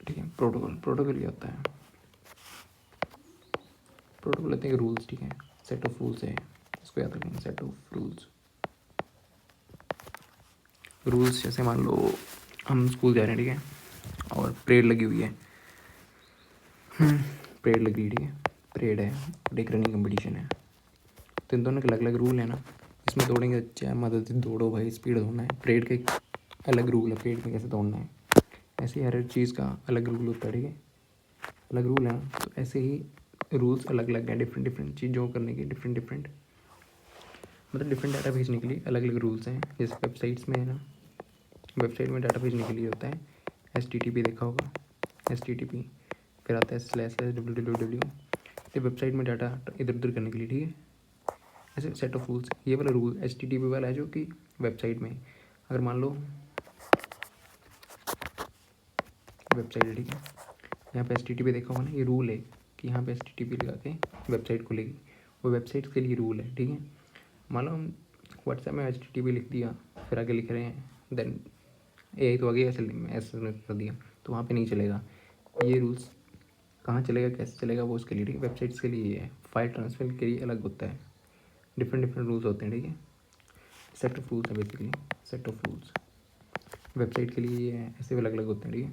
ठीक है, प्रोटोकॉल क्या होता है, प्रोटोकॉल होते हैं रूल्स, ठीक है, सेट ऑफ रूल्स है, इसको याद रखना, सेट ऑफ रूल्स। जैसे मान लो हम स्कूल जा रहे हैं, ठीक है, और परेड लगी हुई है, परेड लगी हुई, ठीक है, परेड है और एक रनिंग कंपटीशन है, तो इन दोनों के अलग अलग रूल है ना। इसमें दौड़ेंगे अच्छा मदद दौड़ो भाई, स्पीड दौड़ना है, परेड का एक अलग रूल है, परेड में कैसे दौड़ना है, ऐसे ही हर चीज़ का अलग रूल होता है, ठीक है, अलग रूल है ना। तो ऐसे ही रूल्स अलग अलग हैं, डिफरेंट चीज़ों को करने के, डिफरेंट मतलब डिफरेंट डाटा भेजने के लिए अलग अलग रूल्स हैं। जैसे वेबसाइट्स में है ना, वेबसाइट में डाटा भेजने के लिए होता है HTTP, देखा होगा HTTP, फिर आता है //www, तो वेबसाइट में डाटा इधर उधर करने के लिए, ठीक है, ऐसे सेट ऑफ रूल्स। ये वाला रूल HTTP वाला है जो कि वेबसाइट में, अगर मान लो वेबसाइट है, ठीक है, यहाँ पे HTTP देखा होगा ना, ये रूल है कि यहाँ पे HTTP लगा के वेबसाइट खुलेगी, वो वेबसाइट के लिए रूल है, ठीक है। मान लो हम व्हाट्सएप में HTTP लिख दिया, फिर आगे लिख रहे हैं देन AI तो आगे ऐसे कर दिया, तो वहाँ पे नहीं चलेगा। ये रूल्स कहाँ चलेगा, कैसे चलेगा, वो उसके लिए, ठीक है, वेबसाइट्स के लिए ये है। फाइल ट्रांसफर के लिए अलग होता है, डिफरेंट रूल्स होते हैं, ठीक है, सेट ऑफ रूल्स है basically, set of rules. Website के लिए ये है, ऐसे अलग अलग होते हैं, ठीक है।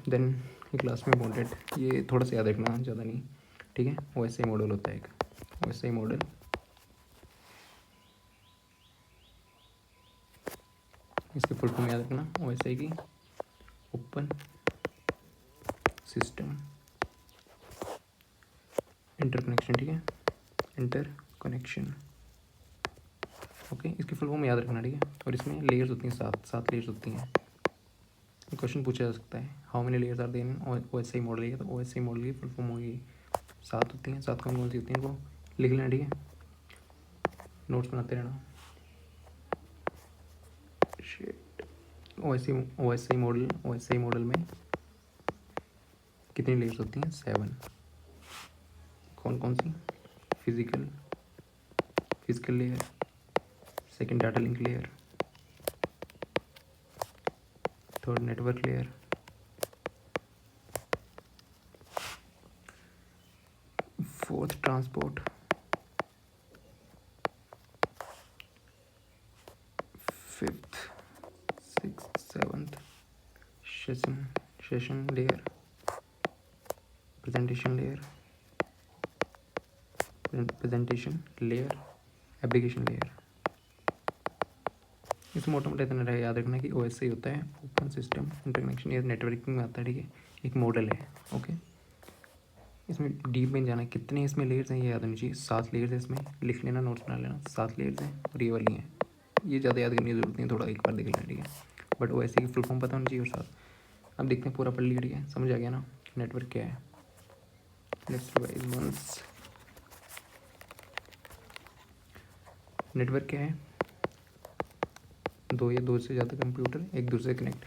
देन ये क्लास में इम्पोर्टेंट, ये थोड़ा सा याद रखना, ज़्यादा नहीं, ठीक है। OSI मॉडल होता है एक, OSI मॉडल, इसके फुल फॉर्म याद रखना, OSI की ओपन सिस्टम इंटरकनेक्शन, ठीक है, इंटरकनेक्शन, ओके, इसकी फुल फॉर्म याद रखना, ठीक है। और इसमें लेयर्स होती हैं, सात लेयर्स होती हैं। क्वेश्चन पूछा जा सकता है, how many layers are there in OSI model, है तो OSI मॉडल की फुल फॉर्म होगी 7 होती हैं। 7 कौन सी होती हैं, वो लिख लेना, ठीक है, नोट्स बनाते रहना। OSI मॉडल में कितनी लेयर्स होती हैं, 7। कौन सी, physical layer, second data link layer, third network layer, fourth transport, fifth, sixth, seventh session layer, presentation layer, application layer. इस मोटा मोटा इतना याद रखना कि OSI होता है ओपन सिस्टम इंटरकनेक्शन, ये नेटवर्किंग में आता है, ठीक है, एक मॉडल है, ओके। इसमें डीप में जाना है। कितने इसमें लेयर्स हैं ये याद होनी चाहिए। 7 लेयर्स है इसमें, लिख लेना, नोट्स बना लेना। 7 लेयर्स हैं और ये वाली हैं। ये ज़्यादा याद करने की जरूरत नहीं, थोड़ा एक बार देख लेना, ठीक है। बट ओ एस सी की फुल फॉर्म पता होनी चाहिए और साथ। अब देखते हैं, पूरा पढ़ लिया, ठीक है, समझ आ गया ना नेटवर्क क्या है। Let's revise once. नेटवर्क क्या है? दो या दो से ज़्यादा कंप्यूटर एक दूसरे से कनेक्ट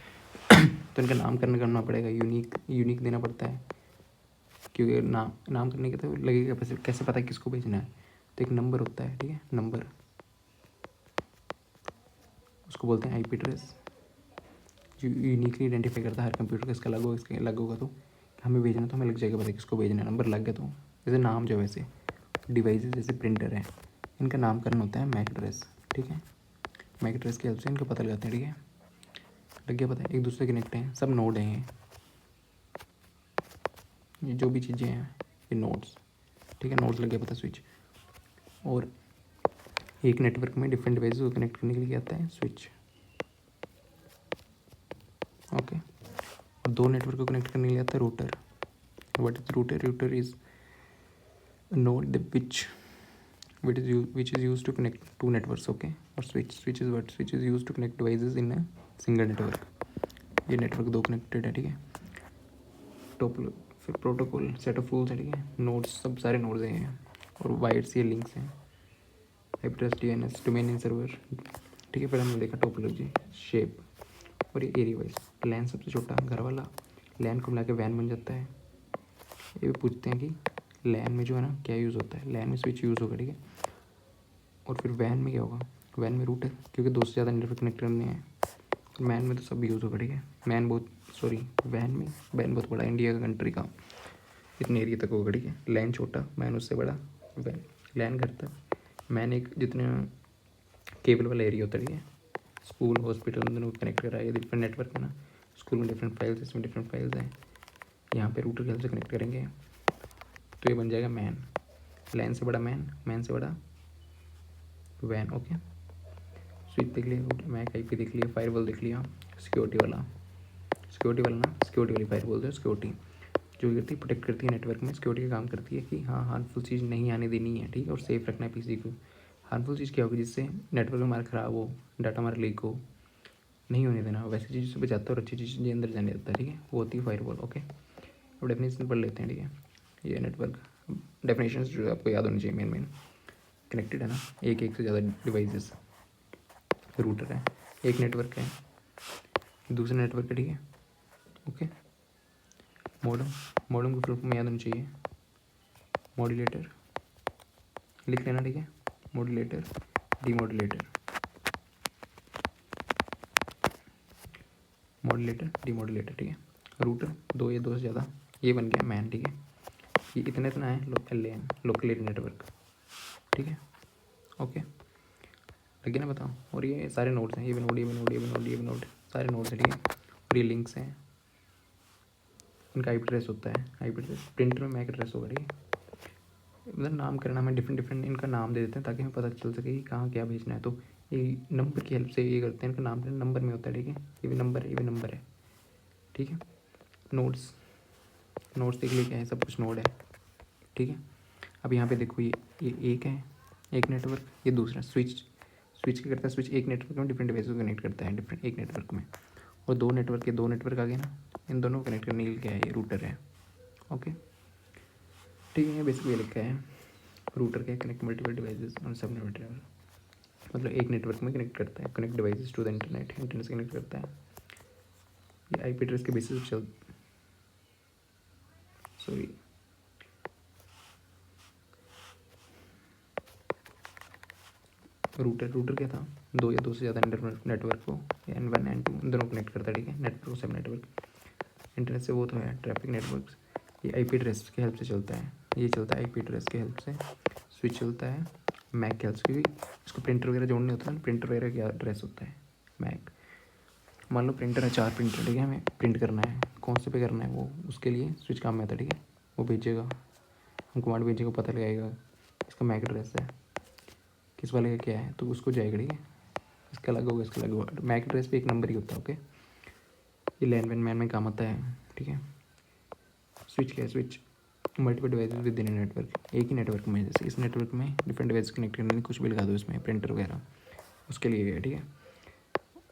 तो इनका नामकरण करना पड़ेगा, यूनिक देना पड़ता है, क्योंकि नाम करने के तो लगेगा कैसे पता है किसको भेजना है। तो एक नंबर होता है, ठीक है, नंबर, उसको बोलते हैं आईपी एड्रेस, जो यूनिकली आइडेंटिफाई करता है हर कंप्यूटर का। इसका अलग होगा तो हमें भेजना, तो हमें लग जाएगा पता किसको भेजना है। नंबर लग गया तो जैसे नाम जो वैसे डिवाइसेस जैसे प्रिंटर है, इनका नामकरण होता है मैक एड्रेस, ठीक है। मैक एड्रेस की हेल्प से इनको पता लगाते हैं, ठीक है। लग गया पता है, एक दूसरे कनेक्ट हैं, सब नोड हैं ये जो भी चीज़ें हैं ये नोड्स, ठीक है। नोड्स लग गया पता, स्विच। और एक नेटवर्क में डिफरेंट डिवाइसेस को कनेक्ट करने के लिए क्या आता है? Switch, okay. और दो नेटवर्क को कनेक्ट करने के लिए आता है router. What is router? Router is node which is used to connect two networks, okay. और switch is what? Switch is used to connect devices in a single network. ये नेटवर्क दो connected है, ठीक है। टोपल फिर protocol set of rules है, ठीक है। नोड्स सब सारे नोड्स हैं और वायर्स ये लिंक्स हैं। Address DNS domain name server, ठीक है। फिर हमने देखा टोपोलॉजी, शेप और ये एरिया वाइज। लैन सबसे छोटा घर वाला, लैन को मिला के वैन बन जाता है। ये भी पूछते हैं कि लैन में जो है ना क्या यूज़ होता है। लैन में स्विच यूज़ होगा, ठीक है। और फिर वैन में क्या होगा? वैन में रूटर, क्योंकि दो से ज़्यादा नेटवर्क कनेक्ट करने हैं। मैन में तो सब यूज़ होगा, ठीक है। वैन बहुत बड़ा, इंडिया का कंट्री का इतने एरिया तक होगा, ठीक है। लैन छोटा, मैन उससे बड़ा, वैन लैन घर तक, मैन एक जितने केबल वाला एरिया होता है, ठीक है। स्कूल हॉस्पिटल दोनों को कनेक्ट करा है, ये डिफरेंट नेटवर्क है ना। स्कूल में डिफरेंट फाइल्स, इसमें डिफरेंट फाइल्स हैं। यहाँ पे रूटर की हेल्प से कनेक्ट करेंगे तो ये बन जाएगा मैन। लैन से बड़ा मैन, मैन से बड़ा वैन, ओके। स्विच देख लिया, मैक आईपी देख लिया, फायरवॉल देख लिया, सिक्योरिटी वाला सिक्योरिटी वाली फायरवॉल जो सिक्योरिटी जो करती है, प्रोटेक्ट करती है नेटवर्क में। सिक्योरिटी का काम करती है कि हाँ हार्मफुल चीज़ नहीं आने देनी है, ठीक है। और सेफ रखना है पीसी को। हार्मफुल चीज़ क्या होगी? जिससे नेटवर्क हमारा ख़राब हो, डाटा हमारा लीक हो, नहीं होने देना। वैसी चीज़ से बचाता है और अच्छी चीज़ अंदर जाने देता है, ठीक है। वो होती है फायरवॉल, ओके। अब डेफिनेशन पढ़ लेते हैं, ठीक है। ये नेटवर्क डेफिनेशन जो आपको याद होनी चाहिए, मेन कनेक्टेड है ना, एक से ज़्यादा डिवाइसेस, रूटर है, एक नेटवर्क है, दूसरा नेटवर्क है, ठीक है, ओके। मॉडम की फुल फॉर्म याद होनी चाहिए, मॉड्यूलेटर लिख लेना, ठीक है। मॉड्यूलेटर, डीमॉड्यूलेटर, डीमॉड्यूलेटर, ठीक है। रूटर दो या दो से ज़्यादा, ये बन गया मैन, ठीक है। ये इतना है लोकल एरिया नेटवर्क, ठीक है, ओके। लगे ना बताओ। और ये सारे नोड्स हैं, ये भी नोड, सारे नोड्स हैं, ठीक है। और ये लिंक्स हैं, इनका आईपी एड्रेस होता है। आईपी एड्रेस प्रिंटर में मैक एड्रेस होगा, ठीक है। मतलब नाम करना, हमें डिफरेंट इनका नाम दे देते हैं ताकि हमें पता चल सके कि कहाँ क्या भेजना है। तो ये नंबर की हेल्प से ये करते हैं, इनका नाम नंबर में होता है, ठीक है। ये भी नंबर है, ठीक है। नोड्स देख लिए क्या है, सब कुछ नोड है, ठीक है। अब यहाँ पे देखो, ये एक है, एक नेटवर्क, ये दूसरा स्विच क्या करता है? स्विच एक नेटवर्क में डिफरेंट डिवाइस को कनेक्ट करता है, डिफरेंट एक नेटवर्क में। और दो नेटवर्क आ गए ना, इन दोनों को कनेक्ट करने के लिए क्या है? ये रूटर है, ओके, ठीक है। बेसिकली ये लिखा है रूटर के connect multiple devices on sub network, मतलब एक नेटवर्क में कनेक्ट करता है, connect devices to the internet से कनेक्ट करता है। ये आईपी एड्रेस के बेसिस पर रूटर क्या था? दो या दो से ज़्यादा नेटवर्क को, N1 N2 इन दोनों कनेक्ट करता है, ठीक है। नेटवर्क सब नेटवर्क इंटरनेट से वो तो है ट्रैफिक नेटवर्क। ये आईपी एड्रेस की हेल्प से चलता है, ये चलता है आईपी एड्रेस की हेल्प से। स्विच चलता है मैक की हेल्प से, क्योंकि इसको प्रिंटर वगैरह जोड़ने होता है ना, प्रिंटर वगैरह का एड्रेस होता है मैक। मान लो प्रिंटर है, 4 प्रिंटर, ठीक है। हमें प्रिंट करना है, कौन से पे करना है वो, उसके लिए स्विच काम में आता है, ठीक है। वो भेजेगा, हम कमांड भेजेगा, पता लगाएगा इसका मैक एड्रेस है, किस वाले का क्या है, तो उसको जाएगा, ठीक है। इसका अलग होगा, इसका अलग होगा। मैक एड्रेस पे एक नंबर ही होता है, ओके। ये लैन वैन मैन में काम आता है, ठीक है। स्विच क्या है? Switch multiple devices with in network, एक ही नेटवर्क में, जैसे इस नेटवर्क में डिफरेंट डिवाइस कनेक्ट करने कुछ भी लगा दो इसमें, प्रिंटर वगैरह, उसके लिए है, ठीक है।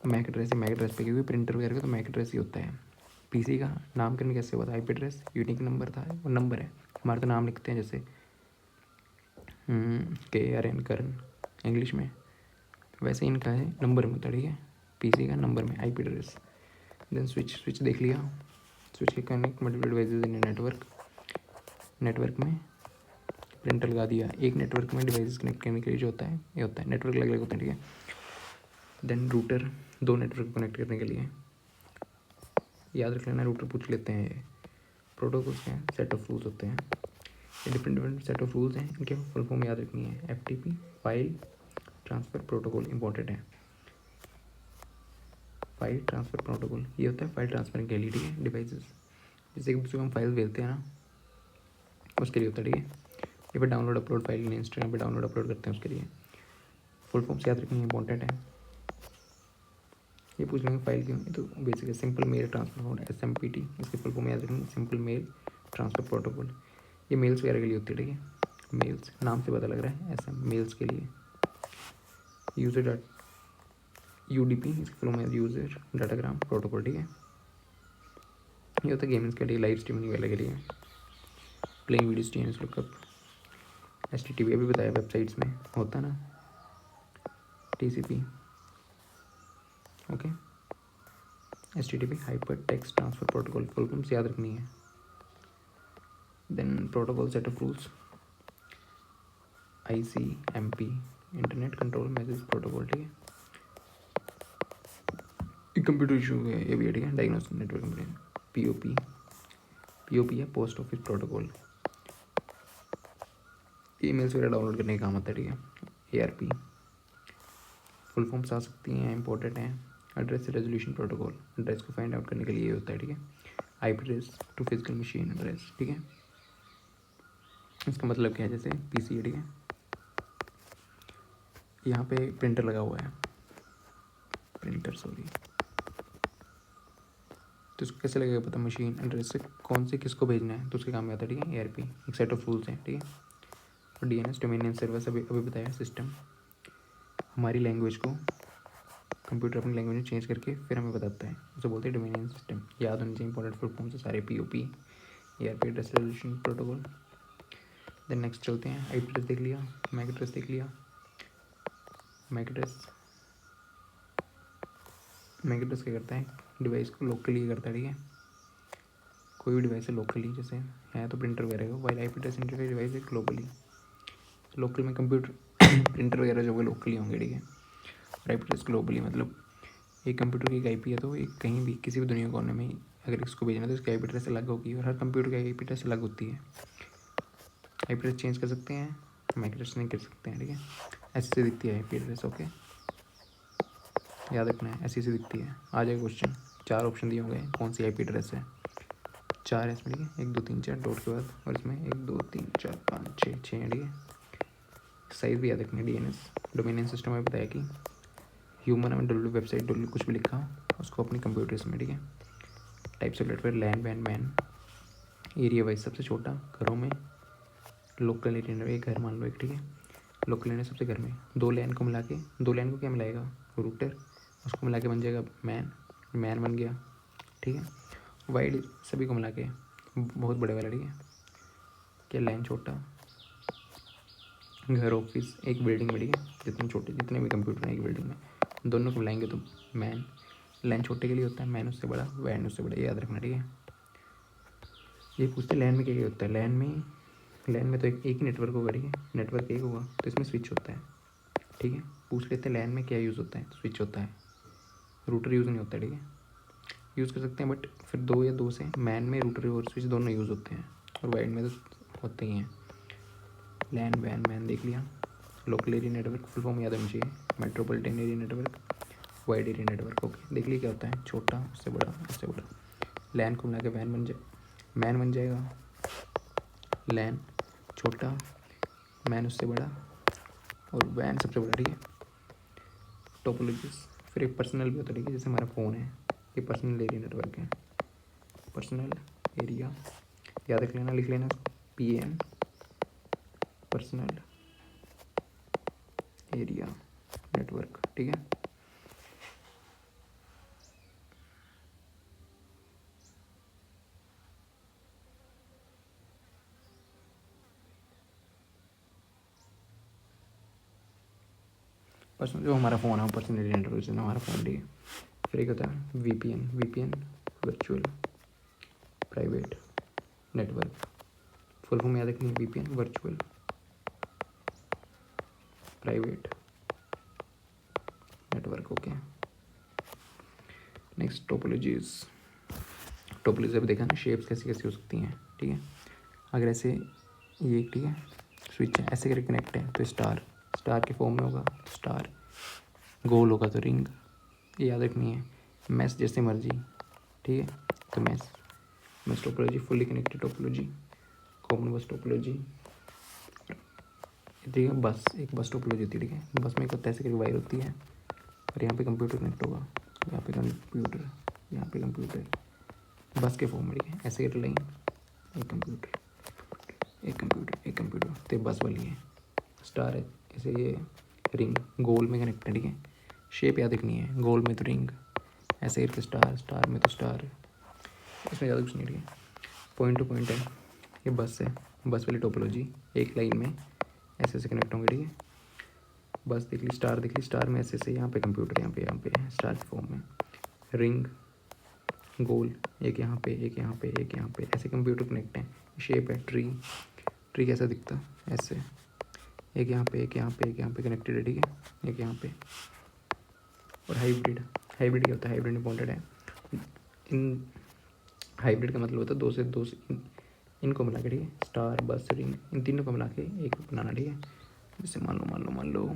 मैक एड्रेस पे, क्योंकि प्रिंटर वगैरह का तो मैक एड्रेस ही होता है। पीसी का नामकरण कैसे हुआ था, आईपी एड्रेस यूनिक नंबर था, वो नंबर है, हमारे तो नाम लिखते हैं जैसे KRN करण इंग्लिश में, वैसे इनका है नंबर में होता है, ठीक है। पीसी का नंबर में, आईपी एड्रेस। देन स्विच देख लिया, स्विच के connect multiple devices in network में प्रिंटर लगा दिया। एक नेटवर्क में डिवाइसेस कनेक्ट करने के लिए जो होता है ये होता है, नेटवर्क अलग अलग होते हैं, ठीक है। देन रूटर, दो नेटवर्क कनेक्ट करने के लिए याद रख लेना, रूटर पूछ लेते हैं। ये प्रोटोकॉल्स के सेट ऑफ रूल्स होते हैं, ये डिफरेंट सेट ऑफ रूल्स हैं, इनके फुल फॉर्म याद रखनी है। FTP file transfer protocol important है। फाइल ट्रांसफ़र प्रोटोकॉल ये होता है फाइल ट्रांसफर के लिए, ठीक है। डिवाइसेस जैसे कि हम फाइल भेजते हैं ना, उसके लिए होता है, ठीक है। ये फिर डाउनलोड अपलोड फाइल इंस्टाग्राम पे डाउनलोड अपलोड करते हैं, उसके लिए फुल फॉर्म से याद रखनी इंपॉर्टेंट है। ये पूछ लेंगे फाइल क्यों, ये तो बेसिक है। Simple mail transfer mode SMPT, इसके फुल फॉर्म याद रखेंगे, सिंपल मेल ट्रांसफर प्रोटोकॉल। ये मेल्स वगैरह के लिए होती है, ठीक है। मेल्स नाम से पता लग रहा है, SM मेल्स के लिए। यूजर डाटा UDP, इसके full form user datagram protocol, ठीक है। ये होता है गेमिंग्स के लिए, लाइव स्ट्रीमिंग वाले के लिए, प्लेइंग वीडियो स्टेनस लुकअप। HTTP अभी बताया वेबसाइट्स में होता है ना, TCP, okay. HTTP hyper text transfer protocol full form से याद रखनी है। Then protocol set of rules ICMP internet control message protocol, ठीक है। कंप्यूटर इशू है ये भी है, ठीक है। डायग्नोस्टिक नेटवर्क कंप्यूटर POP है पोस्ट ऑफिस प्रोटोकॉल, ईमेल्स वगैरह डाउनलोड करने का काम आता है, ठीक है। ARP फुल फॉर्म्स आ सकती हैं, इंपॉर्टेंट हैं। एड्रेस रेजोल्यूशन प्रोटोकॉल, एड्रेस को फाइंड आउट करने के लिए ये होता है, ठीक है। IP address to physical machine address, ठीक है। इसका मतलब क्या है, जैसे PC है, ठीक है। यहाँ पे प्रिंटर लगा हुआ है, तो इसको कैसे लगेगा पता, मशीन एड्रेस से कौन से किसको भेजना है तो उसके काम में आता है, ठीक है। ARP एक सेट ऑफ रूल्स हैं, ठीक है। और DNS डोमेन नेम सर्वर अभी बताया सिस्टम, हमारी लैंग्वेज को कंप्यूटर अपनी लैंग्वेज में चेंज करके फिर हमें बताता है, उसे बोलते हैं डोमेन नेम सिस्टम। याद होने चाहिए इंपॉर्टेंट फुल फॉर्म से सारे, POP ARP address resolution protocol. Then next चलते हैं, IP एड्रेस देख लिया, मैक एड्रेस देख लिया। मैक एड्रेस क्या करता है, डिवाइस को लोकली करता है, ठीक है। कोई भी डिवाइस है लोकली, जैसे है तो प्रिंटर वगैरह का, while IP address interface device है ग्लोबली। लोकल में कंप्यूटर प्रिंटर वगैरह जो होंगे लोकली होंगे, ठीक है। और IP एड्रेस ग्लोबली मतलब एक कंप्यूटर की एक IP है तो एक कहीं भी किसी भी दुनिया कोने में अगर इसको भेजना तो इसकी IP एड्रेस अलग होगी, और हर कंप्यूटर की IP एड्रेस अलग होती है। IP एड्रेस चेंज कर सकते हैं, मैक एड्रेस नहीं कर सकते हैं, ठीक है। ऐसे से दिखती है IP एड्रेस, ओके, याद रखना है, ऐसी से दिखती है। आ जाएगा क्वेश्चन, 4 ऑप्शन दिए होंगे कौन सी IP एड्रेस है, 4 है इसमें, ठीक है। 1 2 3 4 डॉट के बाद, और इसमें 1 2 3 4 5 6 है, ठीक है। साइज भी याद रखना है। DNS डोमेन नेम सिस्टम में बताया कि ह्यूमन में डब्ल्यू वेबसाइट डब्ल्यू कुछ भी लिखा उसको अपनी कंप्यूटर्स में, ठीक है। टाइप्स ऑफ नेटवर्क लैन वैन मैन, एरिया वाइज सबसे छोटा घरों में, लोकल एरिया एक घर मान लो एक, ठीक है। लोकल एरिया सबसे घर में, 2 लैन को मिला के, 2 लैन को क्या मिलाएगा, रूटर, उसको मिला के बन जाएगा मैन बन गया, ठीक है। वाइड सभी को मिला के बहुत बड़े वाला, ठीक है। क्या लैन छोटा, घर ऑफिस एक बिल्डिंग में, ठीक है। जितने छोटे जितने भी कंप्यूटर हैं एक बिल्डिंग में, दोनों को मिलाएंगे तो मैन, लैन छोटे के लिए होता है, मैन उससे बड़ा, वैन उससे बड़ा, याद रखना, ठीक है। ये पूछते लैन में क्या क्या होता है, लैन में तो एक ही नेटवर्क होगा, ठीक है। नेटवर्क एक होगा तो इसमें स्विच होता है, ठीक है। पूछ लेते हैं लैन में क्या यूज़ होता है, स्विच होता है, रूटर यूज़ नहीं होता, ठीक है। यूज़ कर सकते हैं बट फिर 2 या 2 से, मैन में रूटर और स्विच दोनों यूज़ होते हैं, और वाइड में तो होते ही हैं। लैन वैन मैन देख लिया। Local area network full form याद होनी चाहिए, metropolitan area network, wide area network, okay. देख लिया क्या होता है, छोटा उससे बड़ा उससे बड़ा। लैन को मिला के मैन बन जाएगा, लैन छोटा, मैन उससे बड़ा, और वैन सबसे बड़ा, ठीक है। टोपोलॉजीज फिर एक पर्सनल भी होता है, ठीक है। जैसे हमारा फ़ोन है, ये पर्सनल एरिया नेटवर्क है, पर्सनल एरिया याद रख लेना, लिख लेना, PAN पर्सनल एरिया नेटवर्क, ठीक है। पर्सनल जो हमारा फ़ोन है पर्सनल एरिया नेटवर्क जो हमारा फ़ोन, ठीक है। फिर एक होता है VPN virtual private network, full form याद रखनी है, VPN virtual private network, okay. Next topologies अब देखा ना शेप्स कैसी कैसी हो सकती हैं, ठीक है। अगर ऐसे ये, ठीक है, स्विच है, ऐसे करके कनेक्ट है तो स्टार के फॉर्म में होगा स्टार, गोल होगा तो रिंग, ये याद रखनी है। मैश जैसे मर्जी, ठीक है, तो mesh topology, fully connected topology, common बस टोपोलॉजी, ठीक है। एक बस टोपोलॉजी होती है, ठीक है। बस में एक ऐसे करके वायर होती है और यहाँ पे कंप्यूटर कनेक्ट होगा, यहाँ पे कंप्यूटर, यहाँ पे कंप्यूटर, बस के फॉर्म में, ठीक है। ऐसे करके लाइन, एक कंप्यूटर तो बस वाली है। स्टार है, ऐसे ये रिंग गोल में कनेक्ट है, ठीक है। शेप याद रखनी है, गोल में तो रिंग, ऐसे करके स्टार में तो स्टार, इसमें ज़्यादा कुछ नहीं, ठीक है। पॉइंट टू पॉइंट है, ये बस है, बस वाली टोपोलॉजी, एक लाइन में ऐसे ऐसे कनेक्ट होंगे, ठीक है। बस देख ली, स्टार में ऐसे ऐसे, यहाँ पे कंप्यूटर, यहाँ पे स्टार के फॉर्म में, रिंग गोल, एक यहाँ पे एक यहाँ पे एक यहाँ पे, ऐसे कंप्यूटर कनेक्ट है। शेप है ट्री कैसा दिखता है, ऐसे एक यहाँ पे एक यहाँ पे एक यहाँ पे कनेक्टेड है, ठीक है, एक यहाँ पे। और हाइब्रिड क्या होता है, हाइब्रिड इंपॉर्टेंट है। इन हाइब्रिड का मतलब होता है दो से इनको मिला के, ठीक है, स्टार बस रिंग, इन तीनों को मिला के एक बनाना, ठीक है। जैसे मान लो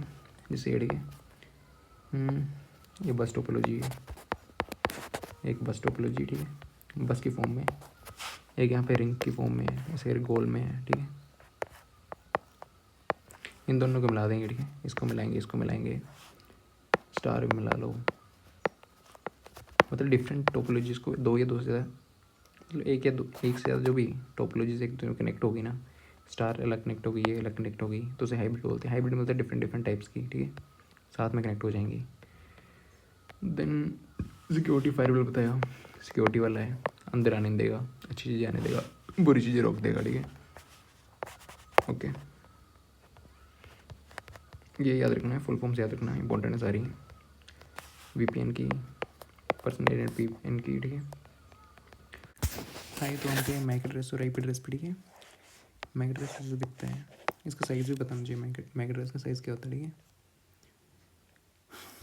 जैसे ये, ठीक है, ये बस टोपोलॉजी है, एक बस टोपोलॉजी, ठीक है, बस की फॉर्म में, एक यहाँ पे रिंग की फॉर्म में है, ऐसे गोल में है, ठीक है। इन दोनों को मिला देंगे, ठीक है, इसको मिलाएंगे स्टार भी मिला लो, मतलब डिफरेंट टोपोलॉजीज़ को, दो या दो से ज़्यादा, मतलब एक से ज़्यादा जो भी टोपोलॉजीज एक दूसरे में कनेक्ट होगी ना, स्टार अलग कनेक्ट होगी, ये अलग कनेक्ट होगी, तो उसे हाइब्रिड बोलते हैं। हाइब्रिड मतलब डिफरेंट टाइप्स की, ठीक है, साथ में कनेक्ट हो जाएंगी। देन सिक्योरिटी फायरवॉल बताया, सिक्योरिटी वाला है, अंदर आने नहीं देगा, अच्छी चीज़ें आने देगा, बुरी चीज़ें रोक देगा, ठीक है, ओके। ये याद रखना है, फुल फॉर्म से याद रखना है, इंपॉर्टेंट है सारी, VPN की, पर्सनल VPN की, ठीक है। हाई तो हम पे मैक एड्रेस और IP एड्रेस पे, ठीक है। मैक एड्रेस जो दिखता है, इसका साइज़ भी पता मुझे, मैक एड्रेस का साइज़ क्या होता है, ठीक है,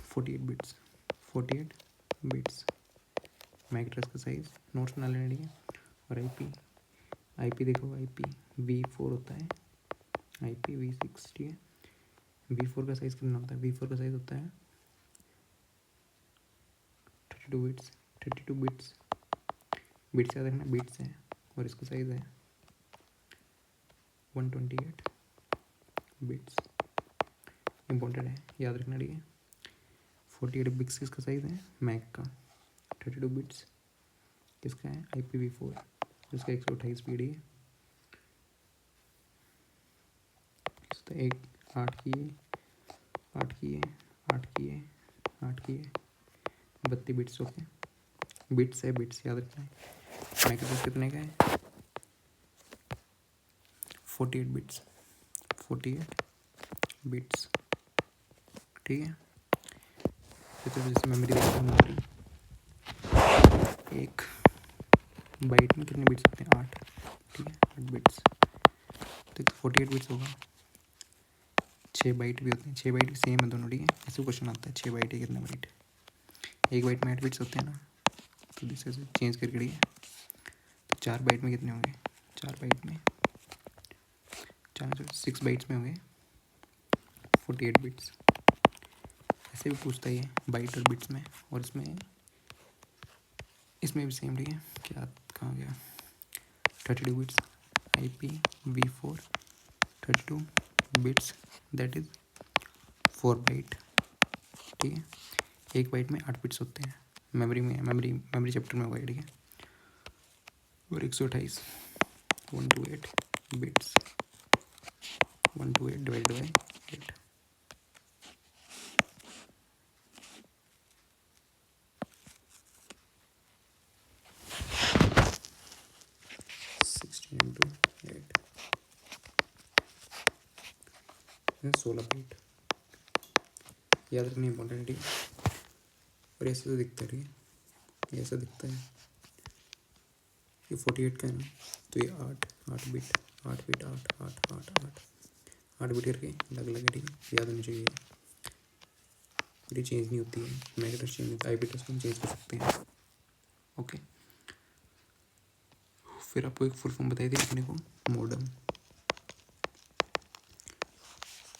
48 बिट्स मैक एड्रेस का साइज़, नोट्स बना लेना, ठीक है। और IP देखो, IP V4 होता है, IP V6, ठीक है। V4 का साइज़ कितना होता है, V4 का साइज़ होता है 32 बिट्स याद रखना, बिट्स है, और इसका साइज़ है 128 बिट्स, इंपॉर्टेंट है, याद रखना, ठीक है। 48 बिट्स किसका साइज़ है, मैक का। 32 बिट्स किसका है, IPv4, जिसका 128 स्पीड है। तो एक 8 की है, 32 बिट्स, ओके। बिट्स है, बिट्स याद रखना है। मैक के पास कितने का है, 48 बिट्स, ठीक है। तो जैसे मेमोरी देखते हैं, मेमोरी एक बाइट में कितने बिट्स होते हैं, 8, ठीक है, 8 बिट्स, तो 48 बिट्स होगा। 6 बाइट भी होते हैं, 6 बाइट भी सेम है दोनों, ठीक है। ऐसे क्वेश्चन आता है 6 बाइट है कितना बाइट, एक बाइट में 8 बिट्स होते हैं ना, तो जैसे चेंज करके, ठीक है। तो 4 बाइट में कितने होंगे, 4 बाइट में 6 बाइट्स में होंगे 48 बिट्स। ऐसे भी पूछता ही है बाइट और बिट्स में, और इसमें भी सेम, ठीक है। क्या कहाँ गया, 32 bits IPv4, 32 bits, that is 4 byte, ठीक है। एक बाइट में 8 बिट्स होते हैं, मेमोरी चैप्टर में होगा, ठीक है। और 128 128 bits 128 divided by 8। Into 8 16 bit. याद रखना इंपॉर्टेंट है। और ऐसे तो दिखता है, ठीक है, ऐसा दिखता है। ये 48 का है ना, तो ये 8 बिट 8 बिट 8 बिट करके अलग अलग है, ठीक है, याद होनी चाहिए। ये चेंज नहीं होती है, मैक एड्रेस चेंज होता है, IP एड्रेस को हम चेंज कर सकते हैं। ओके, फिर आपको एक फुल फॉर्म बताई थी लिखने को, modem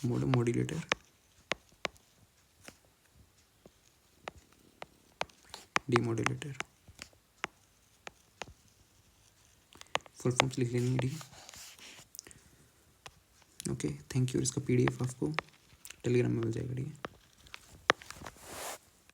modulator demodulator. Full forms लिख लेनी है, ठीक है। Okay, thank you. इसका PDF आपको टेलीग्राम में मिल जाएगा, ठीक है।